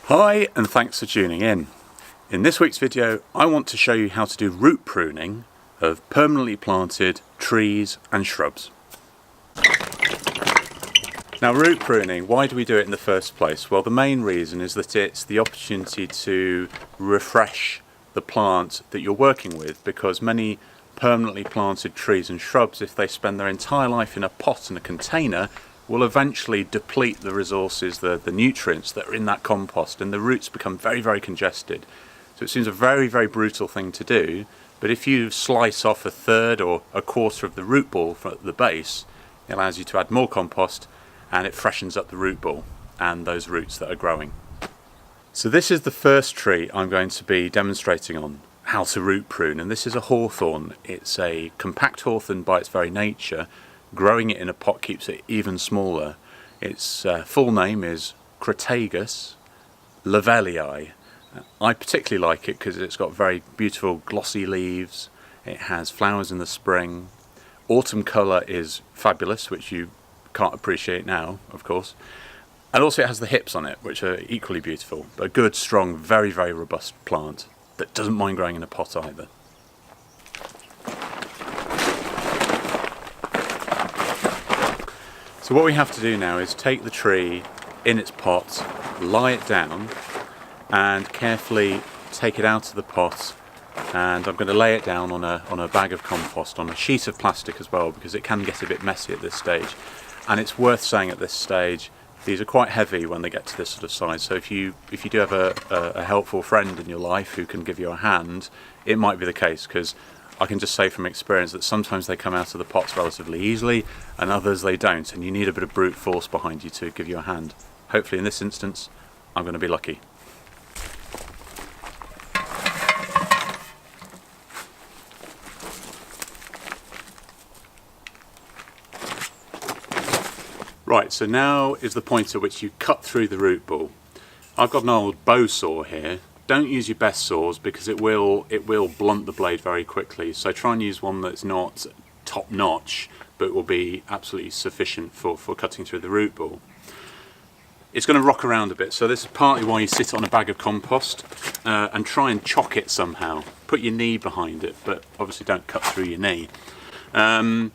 Hi, and thanks for tuning in. In this week's video, I want to show you how to do root pruning of permanently planted trees and shrubs. Now, root pruning, why do we do it in the first place? Well, the main reason is that it's the opportunity to refresh the plant that you're working with, because many permanently planted trees and shrubs, if they spend their entire life in a pot and a container, will eventually deplete the resources, the nutrients that are in that compost, and the roots become very, very congested. So it seems a very, very brutal thing to do, but if you slice off a third or a quarter of the root ball from the base, it allows you to add more compost and it freshens up the root ball and those roots that are growing. So this is the first tree I'm going to be demonstrating on how to root prune, and this is a hawthorn. It's a compact hawthorn by its very nature. Growing it in a pot keeps it even smaller. Its full name is Crataegus lavellii. I particularly like it because it's got very beautiful glossy leaves. It has flowers in the spring. Autumn colour is fabulous, which you can't appreciate now, of course. And also it has the hips on it, which are equally beautiful. But a good, strong, very, very robust plant that doesn't mind growing in a pot either. So what we have to do now is take the tree in its pot, lie it down, and carefully take it out of the pot. And I'm going to lay it down on a bag of compost, on a sheet of plastic as well, because it can get a bit messy at this stage. And it's worth saying at this stage, these are quite heavy when they get to this sort of size. So if you do have a helpful friend in your life who can give you a hand, it might be the case, because I can just say from experience that sometimes they come out of the pots relatively easily and others they don't, and you need a bit of brute force behind you to give you a hand. Hopefully in this instance I'm going to be lucky. Right, so now is the point at which you cut through the root ball. I've got an old bow saw here. Don't use your best saws because it will blunt the blade very quickly. So try and use one that's not top notch, but will be absolutely sufficient for cutting through the root ball. It's going to rock around a bit, so this is partly why you sit on a bag of compost and try and chock it somehow. Put your knee behind it, but obviously don't cut through your knee. Now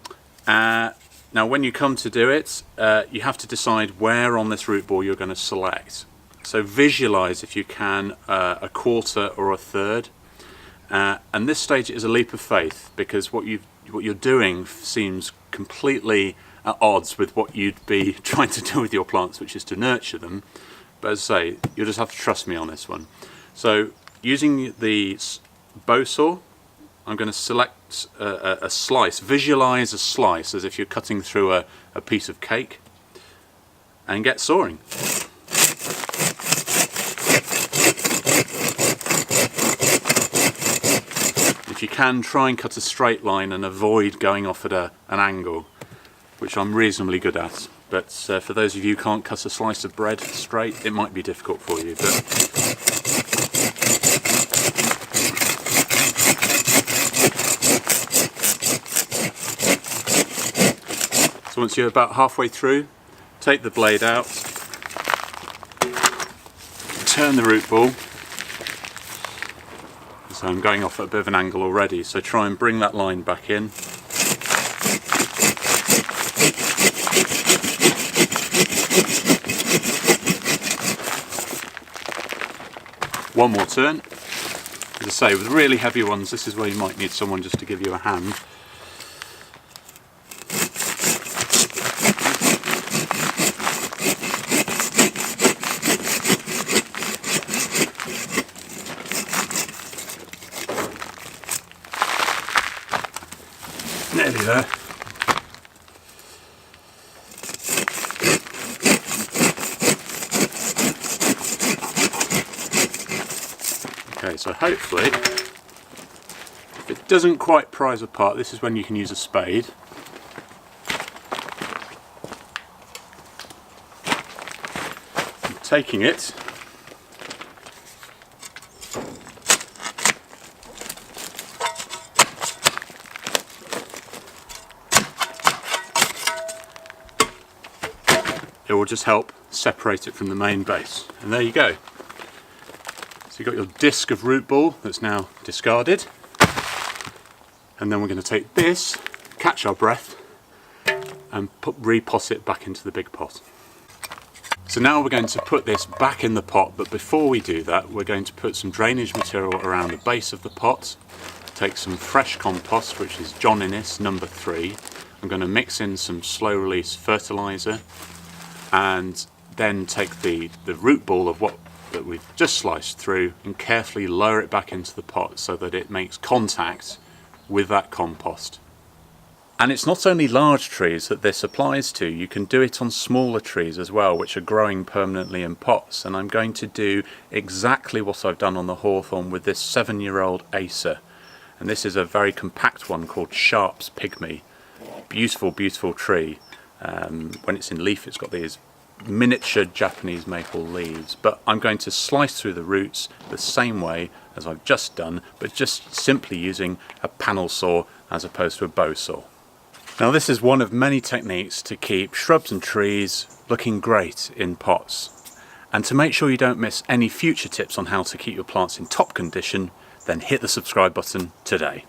when you come to do it, you have to decide where on this root ball you're going to select. So visualize, if you can, a quarter or a third. And this stage is a leap of faith, because what you're doing seems completely at odds with what you'd be trying to do with your plants, which is to nurture them. But as I say, you'll just have to trust me on this one. So using the bow saw, I'm going to select a slice. Visualize a slice as if you're cutting through a piece of cake, and get sawing. If you can, try and cut a straight line and avoid going off at an angle, which I'm reasonably good at. But for those of you who can't cut a slice of bread straight, it might be difficult for you. So once you're about halfway through, take the blade out, turn the root ball. So I'm going off at a bit of an angle already, so try and bring that line back in. One more turn. As I say, with really heavy ones, this is where you might need someone just to give you a hand. Nearly there. Okay, so hopefully, if it doesn't quite prise apart, this is when you can use a spade. I'm taking it, it will just help separate it from the main base. And there you go. So you've got your disc of root ball that's now discarded. And then we're going to take this, catch our breath, and repot it back into the big pot. So now we're going to put this back in the pot, but before we do that, we're going to put some drainage material around the base of the pot. Take some fresh compost, which is John Innes number 3. I'm going to mix in some slow release fertiliser, and then take the root ball of what that we've just sliced through and carefully lower it back into the pot so that it makes contact with that compost. And it's not only large trees that this applies to, you can do it on smaller trees as well, which are growing permanently in pots. And I'm going to do exactly what I've done on the hawthorn with this 7-year-old Acer. And this is a very compact one called Sharp's Pygmy. Beautiful, beautiful tree. When it's in leaf, it's got these miniature Japanese maple leaves, but I'm going to slice through the roots the same way as I've just done, but just simply using a panel saw as opposed to a bow saw. Now this is one of many techniques to keep shrubs and trees looking great in pots. And to make sure you don't miss any future tips on how to keep your plants in top condition, then hit the subscribe button today.